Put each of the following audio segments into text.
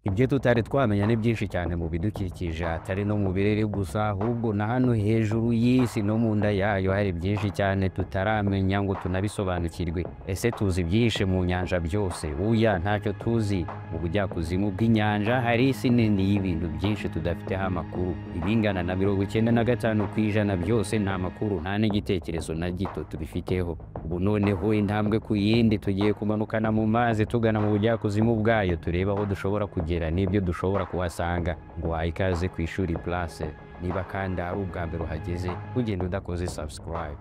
Ibyo tutari twamenya ni byinshi cyane mu bidukikije, atari no mu birere gusa, ahubwo na hano hejuru y'isi no mu nda yayo hari byinshi cyane tutaramenya ngo tunabisobanukirwe. Ese tuzi ibyihishe mu nyanja byose? Oya, ntacyo tuzi. Mu bujyakuzimu bw'inyanja hari isi nini y'ibintu byinshi tudafiteho amakuru. Ibingana na 95% byose nta makuru, nta n'igitekerezo na gito tubifiteho. Ubu noneho intambwe ku yindi tugiye kumanukana mu mazi tugana mu bujyakuzimu bwayo, tureba aho dushobora kugera n'ibyo dushobora kuhasanga. Ngo waha ikaze ku Ishuri Plus. Niba kandi ari ubwa mbere uhageze, ugenda udakoze subscribe.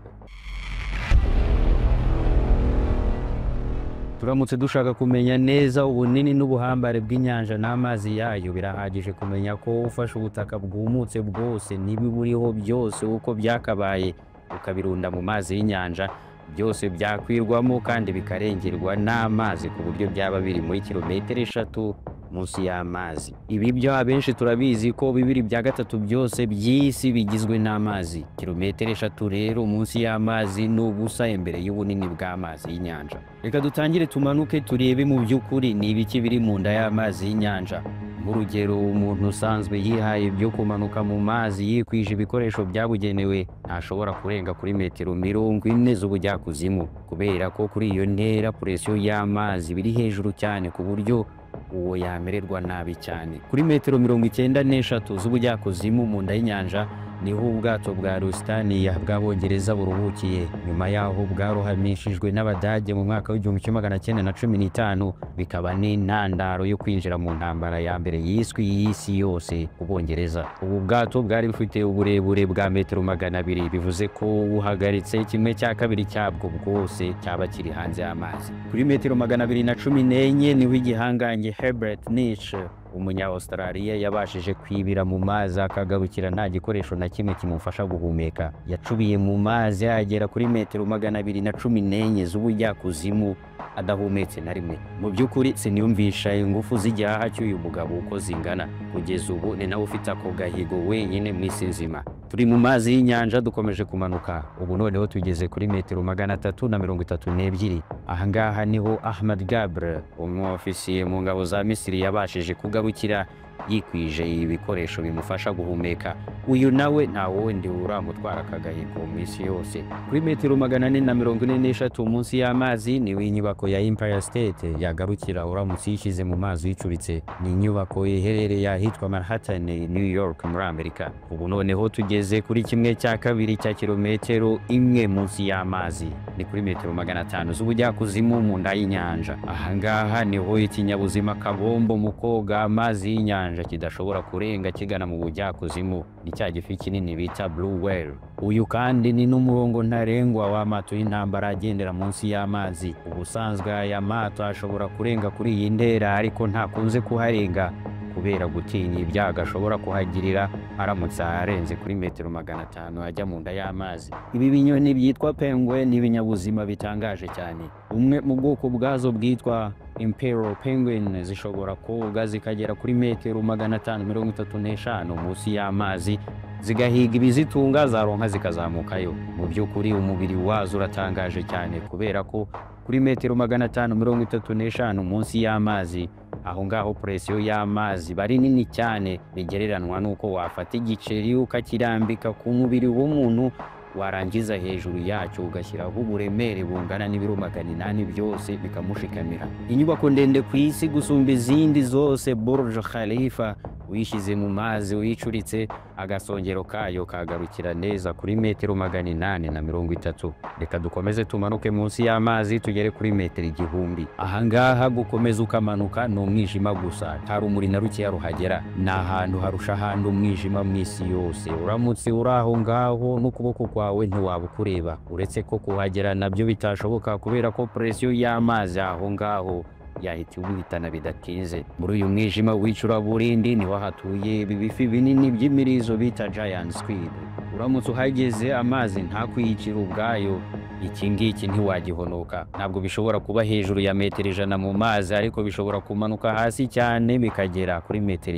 Turamutse dushaka kumenya neza ubunini n'ubuhambare bw'inyanja n'amazi yayo, birahagije kumenya ko ufashe ubutaka bwumutse bwose n'ibiburiho byose uko byakabaye ukabirunda mu mazi y'inyanja, byose byakwirwamo kandi bikarengerwa n'amazi ku buryo byaba biri muri kilometero 3 munsi y'amazi. Ibi byo abenshi turabizi ko 2/3 byose by'isi bigizwe n'amazi. Kilometero 3 rero munsi y'amazi ni ubusa imbere y'ubunini bw'amazi y'inyanja. Reka dutangire tumanuke turebe mu by'ukuri ni ibiki biri mu nda y'amazi y'inyanja. Nk'urugero, umuntu usanzwe yihaye ibyo kumanuka mu mazi yikwije ibikoresho byabugenewe ntashobora kurenga kuri metero 40 z'ubujyakuzimu, kubera ko kuri iyo ntera presiyo y'amazi biri hejuru cyane ku buryo uwo yamererwa nabi cyane. Kuri metero 93 z'ubujyakuzimu mu nda y'inyanja niho ubwato bwa Lusitania bw'Abongereza buruhukiye, nyuma yaho bwarohamishijwe n'Abadage mu mwaka w'1915, bikaba n'intandaro yo kwinjira mu ntambara ya mbere yiswe y'isi yose ku Bongereza. Ubu bwato bwari bufite uburebure bwa metero 200, bivuze ko buhagaritse 1/2 cyabwo bwose cyaba kiri hanze y'amazi. Kuri metero 214 niho igihangange Herbert Nietzsche, Umunya-Australia, yabashije kwibira mu mazi akagarukira nta gikoresho na kimwe kimufasha guhumeka. Yacubiye mu mazi agera kuri metero 214 z'ubujyakuzimu adahumetse na rimwe. Mu by'ukuri siniyumvisha ingufu z'igihaha cy'uyu mugabo uko zingana. Kugeza ubu ni nawe ufite ako gahigo wenyine mu isi nzima. Turi mu mazi y'inyanja dukomeje kumanuka. Ubu noneho tugeze kuri metero 332. Aha ngaha niho Ahmad Gabr, umwofisiye mu ngabo za Misiri, yabashije kugarukira yikwije ibikoresho bimufasha guhumeka. Uyu nawe nta wundi uramutwara akagahigo mu isi yose. Kuri metero 443 munsi y'amazi niho inyubako ya Empire State yagarukira uramutse yishyize mu mazi yicuritse. Ni inyubako iherereye ahitwa Manhattan, New York muri Amerika. Ubu noneho tugeze kuri 1/2 cya kilometero 1 munsi y'amazi, ni kuri metero 500 z'ubujyakuzimu mu nda y'inyanja. Aha ngaha niho ikinyabuzima kabombo mu koga amazi y'inyanja kidashobora kurenga kigana mu bujyakuzimu, ni cya gifi kinini bita Blue Whale. Uyu kandi ni n'umurongo ntarengwa w'amato y'intambara agendera munsi y'amazi. Ubusanzwe aya mato ashobora kurenga kuri iyi ndera, ariko ntakunze kuharenga kubera gutinya ibyago ashobora kuhagirira aramutse arenze kuri metero 500 ajya mu nda y'amazi. Ibi binyoni byitwa penguin ni ibinyabuzima bitangaje cyane. Umwe mu bwoko bwazo bwitwa Imperial Penguin zishobora koga zikagera kuri metero 535 munsi y'amazi, zigahiga ibizitunga zaronka zikazamukayo. Mu by'ukuri umubiri wazo uratangaje cyane kubera ko kuri metero 535 munsi y'amazi, aho ngaho presiyo y'amazi bari nini cyane, bigereranwa n'uko wafata igiceri ukakirambika ku mubiri w'umuntu, warangiza hejuru yacyo ugashyiraho uburemere bungana n'ibiro 800 byose bikamushikamira. Inyubako ndende ku isi gusumba izindi zose, Burj Khalifa, uyishyize mu mazi uyicuritse, agasongero kayo kagarukira neza kuri metero 830. Reka dukomeze tumanuke munsi y'amazi tugere kuri metero 1000. Aha ngaha gukomeza ukamanuka ni umwijima gusa, nta rumuri na rukeya ruhagera. Ni ahantu harusha ahandi umwijima mu isi yose. Uramutse uri aho ngaho n'ukuboko kwawe ntiwaba ukureba, uretse ko kuhagera nabyo bitashoboka kubera ko presiyo y'amazi aho ngaho yahita ubuhitana bidatinze. Muri uyu mwijima w'icuraburindi niho hatuye ibifi binini by'imirizo bita giant squid. Uramutse uhageze amazi ntakwiyicira ubwayo, iki ngiki ntiwagihonoka. Ntabwo bishobora kuba hejuru ya metero 100 mu mazi, ariko bishobora kumanuka hasi cyane bikagera kuri metero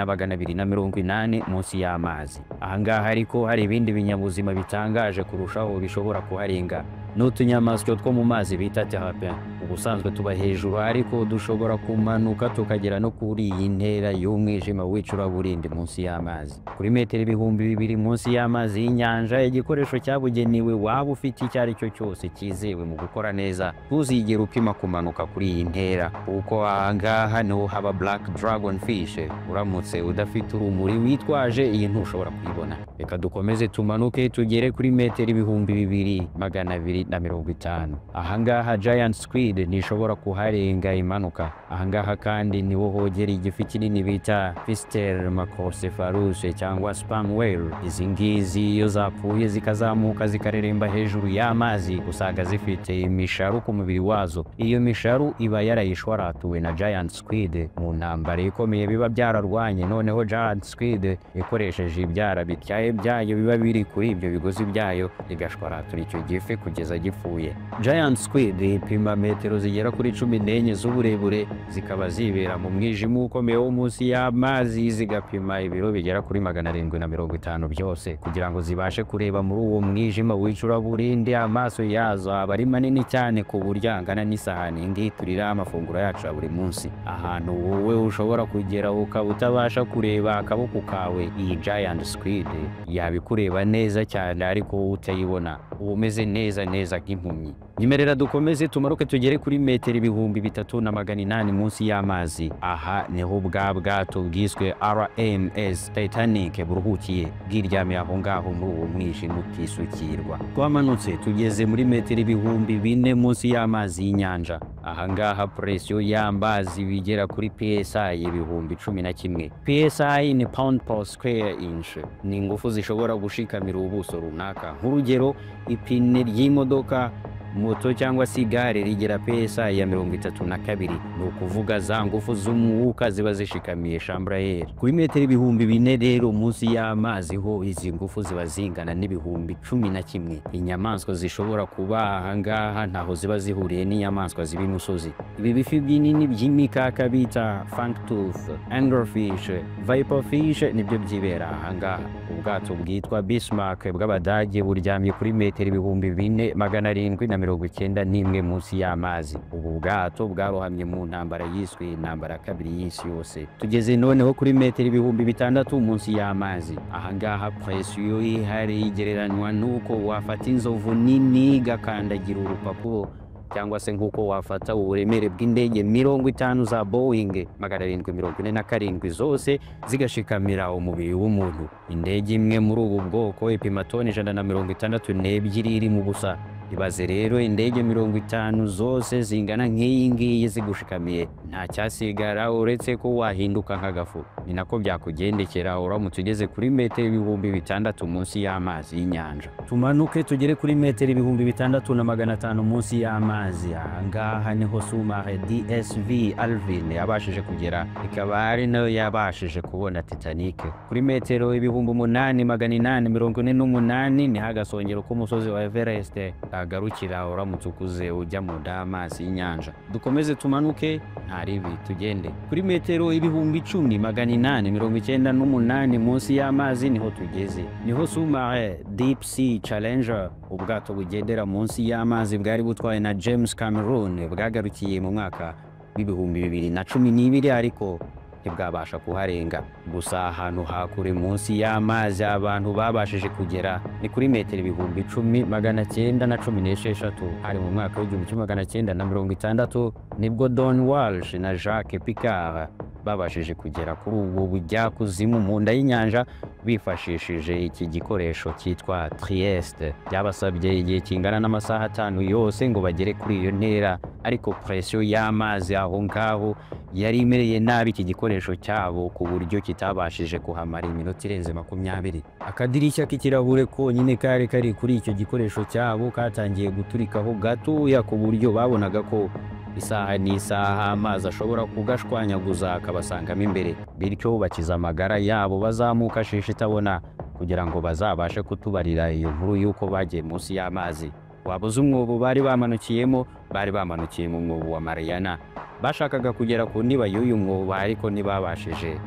1280 munsi y'amazi. Aha ngaha ariko hari ibindi binyabuzima bitangaje kurushaho bishobora kuharenga. n'utunyamasyo two mu mazi bita terrapin. Ubusanzwe tuba hejuru ariko dushobora kumanuka tukagera no kuri iyi ntera y'umwijima w'icuraburindi munsi y'amazi. Kuri metero ibihumbi bibiri munsi y'amazi y'inyanja, igikoresho cyabugenewe waba ufite icyo ari cyo cyose cyizewe mu gukora neza, ntuzigere upima kumanuka kuri iyi ntera kuko ahangaha niho haba black dragon fish. Uramutse udafite urumuri witwaje iyi ntushobora kuyibona. Reka dukomeze tumanuke tugere kuri metero ibihumbi bibiri magana abiri na mirongo itanu. Ahangaha giant squid ntishobora kuharenga imanuka. Ahangaha kandi niho hogera igifi kinini bita Physeter macrocephalus cyangwa sperm whale. Izi ngizi iyo zapfuye zikazamuka zikareremba hejuru y'amazi, usanga zifite imisharu ku mubiri wazo. Iyo misharu iba yarayishwaratuwe na giant squid mu ntambara ikomeye biba byararwanye. Noneho giant squid ikoresheje ibyara bityaye byayo biba biri kuri ibyo bigozi byayo, igashwaratura icyo gifi kugeza gipfuye. Giant squid ipima metero zigera kuri 14 z'uburebure, zikaba zibera mu mwijima ukomeye wo munsi y'amazi, zigapima ibiro bigera kuri 750 byose. Kugira ngo zibashe kureba muri uwo mwijima w'icuraburindi, amaso yazo aba ari manini cyane ku buryo angana n'isahani ngiyi turira amafunguro yacu ya buri munsi. Ahantu wowe ushobora kugera ukaba utabasha kureba akaboko kawe, iyi giant squid yabikureba neza cyane ariko utayibona, uba umeze neza nk'impumyi. Nyemerera dukomeze tumaruke tugere kuri metero ibihumbi 3,800 munsi y'amazi. Aha niho bwa bwato bwiswe RMS Titanic buruhukiye bwiryamiye aho ngaho muri uwo mwijima utisukirwa. Twamanutse tugeze muri metero ibihumbi 4 munsi y'amazi y'inyanja. Ahangaha presiyo y'amazi bigera kuri PSI ibihumbi 11. PSI ni pound per square inch. Ni ingufu zishobora gushikamira ubuso runaka. Nk'urugero, ipine ry'imodoka, moto cyangwa se igare rigera PSI ya 32. Ni ukuvuga za ngufu z'umwuka ziba zishikamiye chambre. Kuri metero ibihumbi 4 rero munsi y'amazi ho izi ngufu ziba zingana n'ibihumbi 11. Inyamaswa zishobora kuba ahangaha ntaho ziba zihuriye n'inyamaswa z'ibimusozi. Ibi bifi binini by'imikaka bita fanktooth, anglerfish, viperfish nibyo byibera ahangaha. Ubwato bwitwa Bismarck bw'Abadage buryamye kuri metero ibihumbi 4,791 munsi y'amazi. Ubu bwato bwarohamye mu ntambara yiswe intambara ya kabiri y'isi yose. Tugeze noneho kuri metero ibihumbi 6 munsi y'amazi. Ahangaha presiyo ihari igereranywa nuko wafata inzovu nini igakandagira urupapuro, cyangwa se nk'uko wafata uburemere bw'indege 50 za Boeing 747 zose zigashikamira umubiri w'umuntu. Indege imwe muri ubu bwoko ipima toni 162 iri mu busa. Ibaze rero indege 50 zose zingana nk'iyi ngiyi zigushikamiye, nta cyasigara uretse ko wahinduka nk'agafu. Ni nako byakugendekera uramutse ugeze kuri metero ibihumbi 6 munsi y'amazi y'inyanja. Tumanuke tugere kuri metero ibihumbi 6,500 munsi y'amazi. Ahangaha niho sous-marin DSV Alvin yabashije kugera, ikaba ari nayo yabashije kubona Titanic. Kuri metero ibihumbi 8,848 ni hagasongero k'umusozi wa Everest agarukira uramutse ukuze ujya mu ndamazi y'inyanja. Dukomeze tumanuke nta ribi tugende kuri metero ibihumbi 10,898 munsi y'amazi niho tugeze. Niho sous-marin Deep Sea Challenger, ubwato bugendera munsi y'amazi bwari butwaye na James Cameron, bwagarukiye mu mwaka w'ibihumbi 2012 ariko ntibwabasha kuharenga. Gusa ahantu hakure munsi y'amazi abantu babashije kugera ni kuri metero ibihumbi 10,916. Hari mu mwaka w'1960 nibwo Don Walsh na Jacques Piccard babashije kugera kuri ubu bujyakuzimu mu nda y'inyanja bifashishije iki gikoresho cyitwa Trieste. Byabasabye igihe kingana n'amasaha 5 yose ngo bagere kuri iyo ntera, ariko presiyo y'amazi aho ngaho yari imereye nabi iki gikoresho cyabo ku buryo kitabashije kuhamara iminota irenze 20. Akadirishya k'ikirahure konyine kari kari kuri icyo gikoresho cyabo katangiye guturikaho gatoya ku buryo babonaga ko isaha n'isaha amazi ashobora kugashwanyaguza akabasangamo imbere, bityo bakiza amagara yabo bazamuka shisha itabona kugira ngo bazabashe kutubarira iyo nkuru y'uko bagiye munsi y'amazi. Wabuze umwobo bari bamanukiyemo, bari bamanukiye mu mwobo wa Mariana. Bashakaga kugera ku ndiba y'uyu mwobo ariko ntibabashije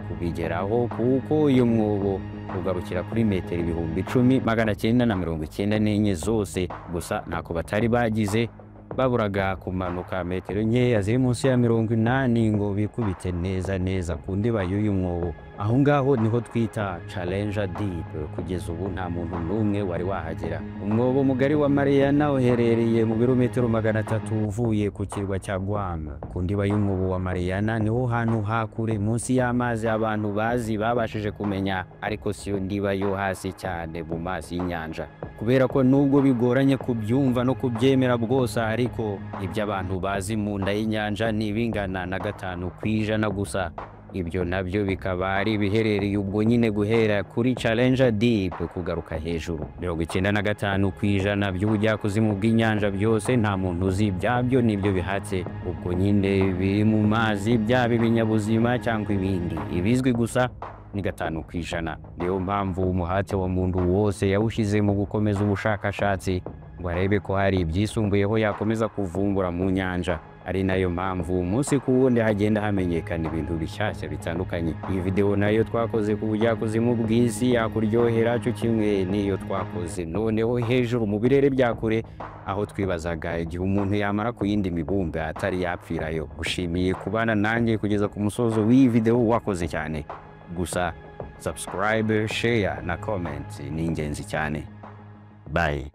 kubigeraho kuko uyu mwobo ugarukira kuri metero ibihumbi 10,994 zose, gusa ntako batari bagize, baburaga kumanuka metero nkeya ziri munsi ya 80 ngo bikubite neza ku ndiba y'uyu mwobo. Aho ngaho niho twita Challenger Deep. Kugeza ubu nta muntu n'umwe wari wahagera. Umwobo mugari wa Mariana uherereye mu birometero 300 uvuye ku kirwa cya Guam. Ku ndiba y'umwobo wa Mariana niho hantu hakure munsi y'amazi abantu bazi babashije kumenya, ariko siyo ndiba yo hasi cyane mu mazi y'inyanja, kubera ko nubwo bigoranye kubyumva no kubyemera bwose, ariko ibyo abantu bazi mu nda y'inyanja ntibingana na 5% gusa. Ibyo nabyo bikaba ari biherereye ubwo nyine guhera kuri Challenger Deep kugaruka hejuru. 95% by'ubujyakuzimu bw'inyanja byose nta muntu uzi ibyabyo nibyo bihatse, ubwo nyine biri mu mazi, byaba ibinyabuzima cyangwa ibindi. Ibizwi gusa ni 5%. Niyo mpamvu umuhate wa muntu wose yawushize mu gukomeza ubushakashatsi ngo arebe ko hari ibyisumbuyeho yakomeza kuvumbura mu nyanja. Ari nayo mpamvu umunsi ku wundi hagenda hamenyekana ibintu bishyashya bitandukanye. Iyi video nayo twakoze ku bujyakuzimu bw'isi yakuryohera cyo kimwe niyo twakoze noneho hejuru mu birere bya kure, aho twibazaga igihe umuntu yamara ku yindi mibumbe atari yapfirayo. Gushimiye kubana nanjye kugeza ku musozo w'iyi video, wakoze cyane. Gusa subscribe, share na comment ni ingenzi cyane. Bye.